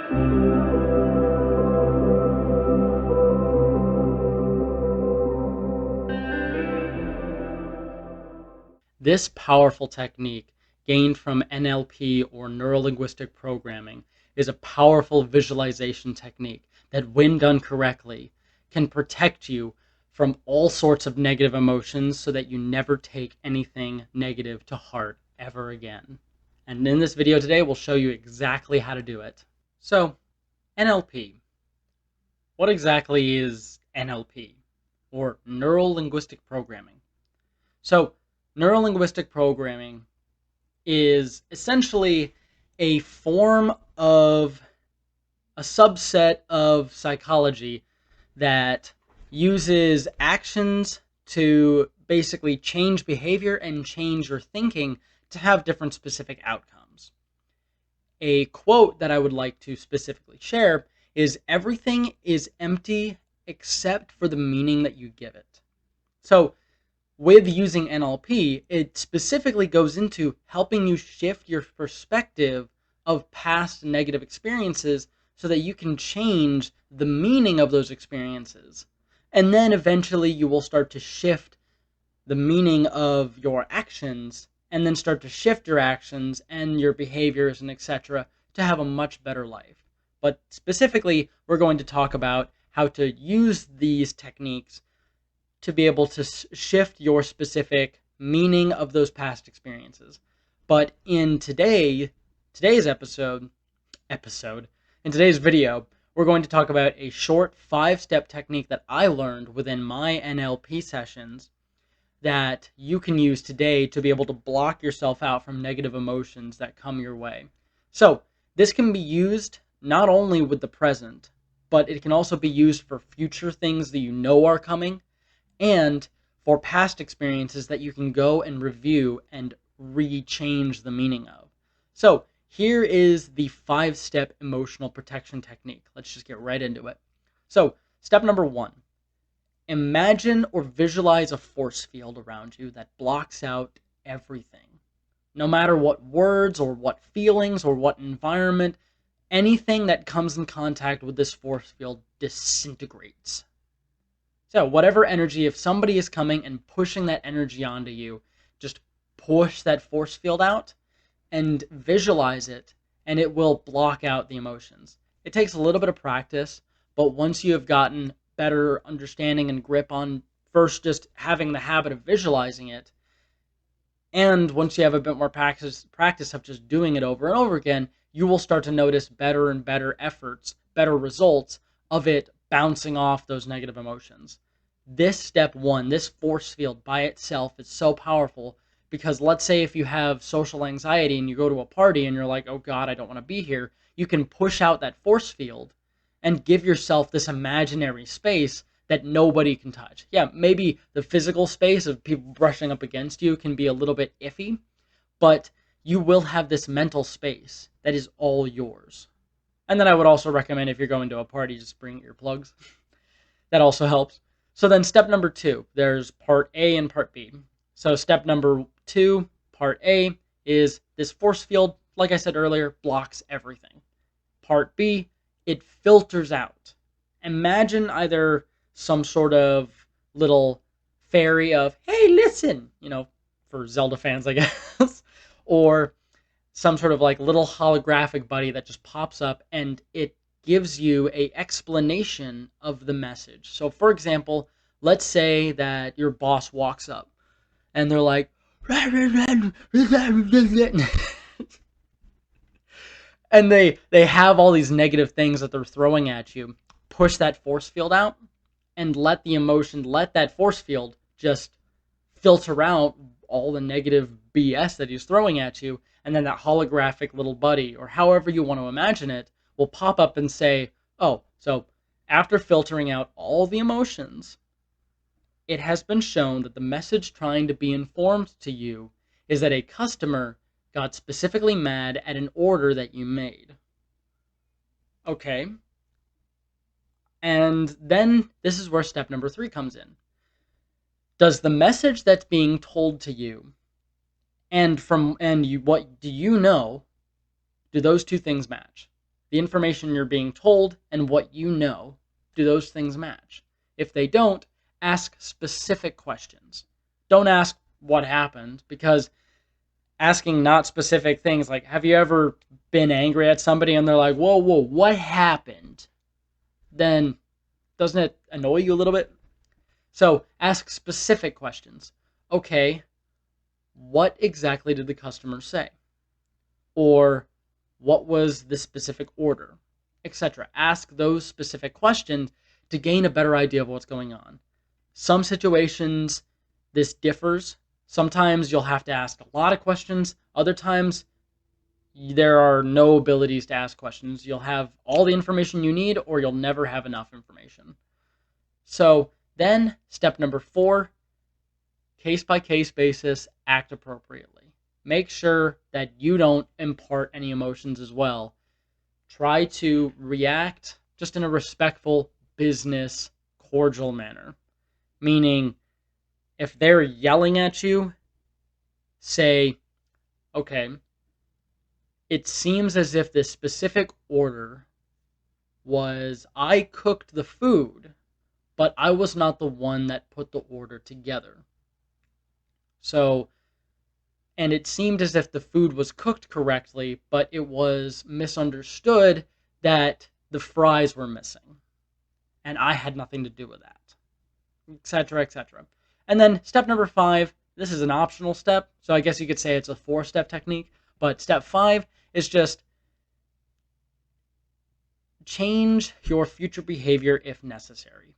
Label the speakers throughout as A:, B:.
A: This powerful technique, gained from NLP or Neuro-Linguistic programming, is a powerful visualization technique that, when done correctly, can protect you from all sorts of negative emotions so that you never take anything negative to heart ever again. And in this video today, we'll show you exactly how to do it. So, NLP. What exactly is NLP, or Neuro-Linguistic Programming? So, Neuro-Linguistic Programming is essentially a form of a subset of psychology that uses actions to basically change behavior and change your thinking to have different specific outcomes. A quote that I would like to specifically share is, "Everything is empty except for the meaning that you give it." So, with using NLP, it specifically goes into helping you shift your perspective of past negative experiences so that you can change the meaning of those experiences. And then eventually you will start to shift the meaning of your actions, and then start to shift your actions and your behaviors and etc. to have a much better life. But specifically, we're going to talk about how to use these techniques to be able to shift your specific meaning of those past experiences. But in today's in today's video, we're going to talk about a short 5-step technique that I learned within my NLP sessions that you can use today to be able to block yourself out from negative emotions that come your way. So this can be used not only with the present, but it can also be used for future things that you know are coming, and for past experiences that you can go and review and re-change the meaning of. So here is the 5-step emotional protection technique. Let's just get right into it. So step number 1, imagine or visualize a force field around you that blocks out everything. No matter what words or what feelings or what environment, anything that comes in contact with this force field disintegrates. So whatever energy, if somebody is coming and pushing that energy onto you, just push that force field out and visualize it, and it will block out the emotions. It takes a little bit of practice, but once you have gotten better understanding and grip on first just having the habit of visualizing it, and once you have a bit more practice of just doing it over and over again, you will start to notice better and better efforts, better results of it bouncing off those negative emotions. This step 1, this force field by itself is so powerful, because let's say if you have social anxiety and you go to a party and you're like, oh God, I don't want to be here, you can push out that force field and give yourself this imaginary space that nobody can touch. Yeah, maybe the physical space of people brushing up against you can be a little bit iffy, but you will have this mental space that is all yours. And then I would also recommend, if you're going to a party, just bring earplugs. That also helps. So then step number 2, there's part A and part B. So step number 2, part A, is this force field, like I said earlier, blocks everything. Part B, it filters out. Imagine either some sort of little fairy of, hey, listen, for Zelda fans, I guess, or some sort of like little holographic buddy that just pops up and it gives you a explanation of the message. So for example, let's say that your boss walks up and they're like, and they have all these negative things that they're throwing at you. Push that force field out and let that force field just filter out all the negative BS that he's throwing at you, and then that holographic little buddy, or however you want to imagine it, will pop up and say, oh, so after filtering out all the emotions, it has been shown that the message trying to be informed to you is that a customer got specifically mad at an order that you made. Okay. And then this is where step number 3 comes in. Does the message that's being told to you what do you know, do those two things match? the information you're being told and what you know, do those things match? If they don't, ask specific questions. Don't ask what happened, because asking not specific things, like, have you ever been angry at somebody and they're like, whoa, what happened? Then doesn't it annoy you a little bit? So ask specific questions. Okay, what exactly did the customer say? Or what was the specific order, etc. Ask those specific questions to gain a better idea of what's going on. Some situations, this differs. Sometimes you'll have to ask a lot of questions. Other times, there are no abilities to ask questions. You'll have all the information you need, or you'll never have enough information. So then, step number 4, case-by-case basis, act appropriately. Make sure that you don't impart any emotions as well. Try to react just in a respectful, business, cordial manner. Meaning, if they're yelling at you, say, okay, it seems as if this specific order was, I cooked the food, but I was not the one that put the order together. So, and it seemed as if the food was cooked correctly, but it was misunderstood that the fries were missing. And I had nothing to do with that, etc., etc. And then step number 5, this is an optional step, so I guess you could say it's a 4-step technique, but step 5 is just change your future behavior if necessary.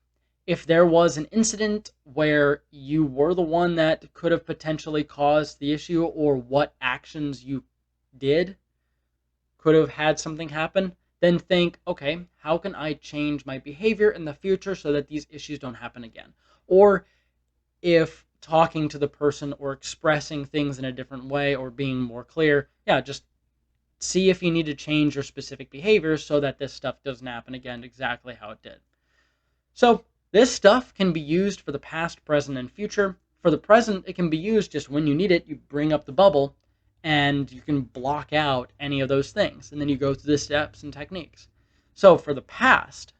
A: If there was an incident where you were the one that could have potentially caused the issue, or what actions you did could have had something happen, then think, okay, how can I change my behavior in the future so that these issues don't happen again? Or if talking to the person or expressing things in a different way or being more clear, just see if you need to change your specific behavior so that this stuff doesn't happen again exactly how it did. So this stuff can be used for the past, present, and future. For the present, it can be used just when you need it. You bring up the bubble and you can block out any of those things. And then you go through the steps and techniques. So for the past,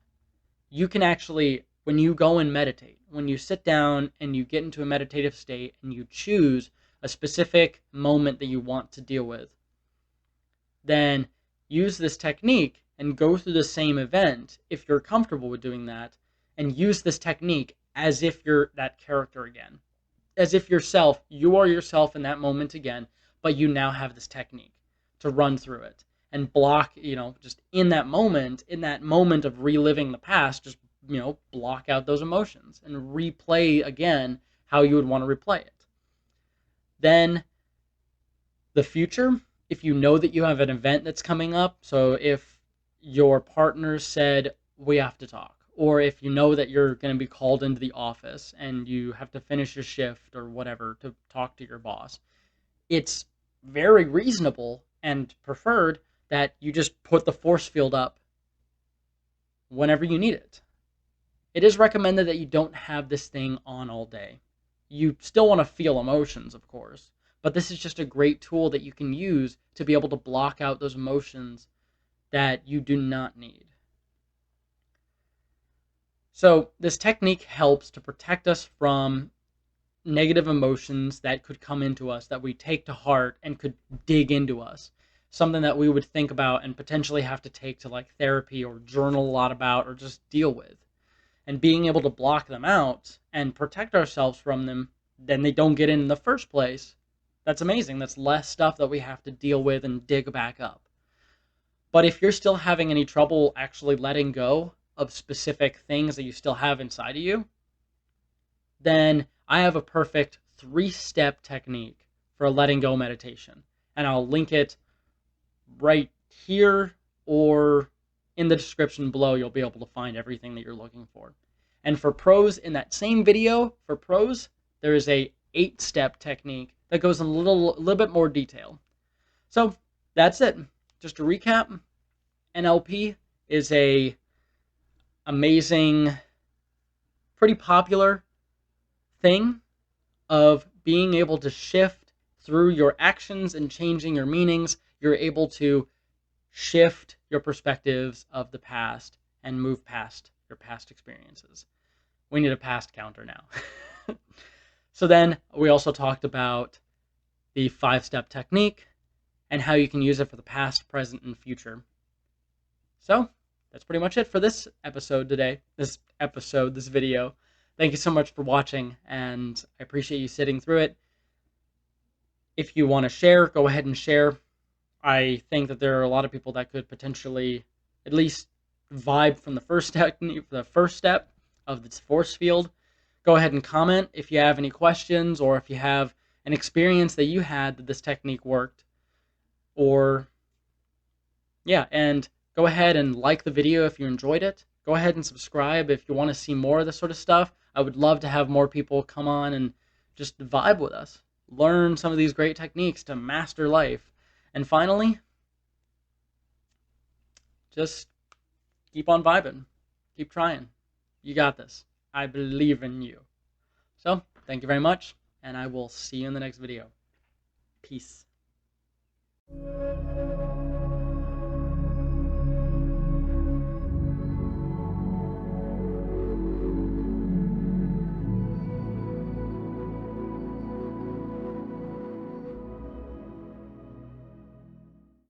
A: you can actually, when you go and meditate, when you sit down and you get into a meditative state and you choose a specific moment that you want to deal with, then use this technique and go through the same event if you're comfortable with doing that, and use this technique as if you're that character again. As if you are yourself in that moment again, but you now have this technique to run through it and block, just in that moment of reliving the past, just, block out those emotions and replay again how you would want to replay it. Then the future, if you know that you have an event that's coming up, so if your partner said, we have to talk, or if you know that you're going to be called into the office and you have to finish your shift or whatever to talk to your boss, it's very reasonable and preferred that you just put the force field up whenever you need it. It is recommended that you don't have this thing on all day. You still want to feel emotions, of course, but this is just a great tool that you can use to be able to block out those emotions that you do not need. So this technique helps to protect us from negative emotions that could come into us, that we take to heart and could dig into us. Something that we would think about and potentially have to take to like therapy or journal a lot about or just deal with. And being able to block them out and protect ourselves from them, then they don't get in the first place. That's amazing. That's less stuff that we have to deal with and dig back up. But if you're still having any trouble actually letting go of specific things that you still have inside of you, then I have a perfect 3-step technique for a letting go meditation. And I'll link it right here, or in the description below, you'll be able to find everything that you're looking for. And for pros, in that same video, for pros, there is a 8-step technique that goes in a little bit more detail. So that's it. Just to recap, NLP is a amazing, pretty popular thing of being able to shift through your actions and changing your meanings. You're able to shift your perspectives of the past and move past your past experiences. We need a past counter now. So then we also talked about the 5-step technique and how you can use it for the past, present, and future. So that's pretty much it for this episode today. This video. Thank you so much for watching, and I appreciate you sitting through it. If you want to share, go ahead and share. I think that there are a lot of people that could potentially at least vibe from the first technique, the first step of this force field. Go ahead and comment if you have any questions, or if you have an experience that you had that this technique worked. Or, yeah, and go ahead and like the video if you enjoyed it. Go ahead and subscribe if you want to see more of this sort of stuff. I would love to have more people come on and just vibe with us. Learn some of these great techniques to master life. And finally, just keep on vibing. Keep trying. You got this. I believe in you. So, thank you very much, and I will see you in the next video. Peace.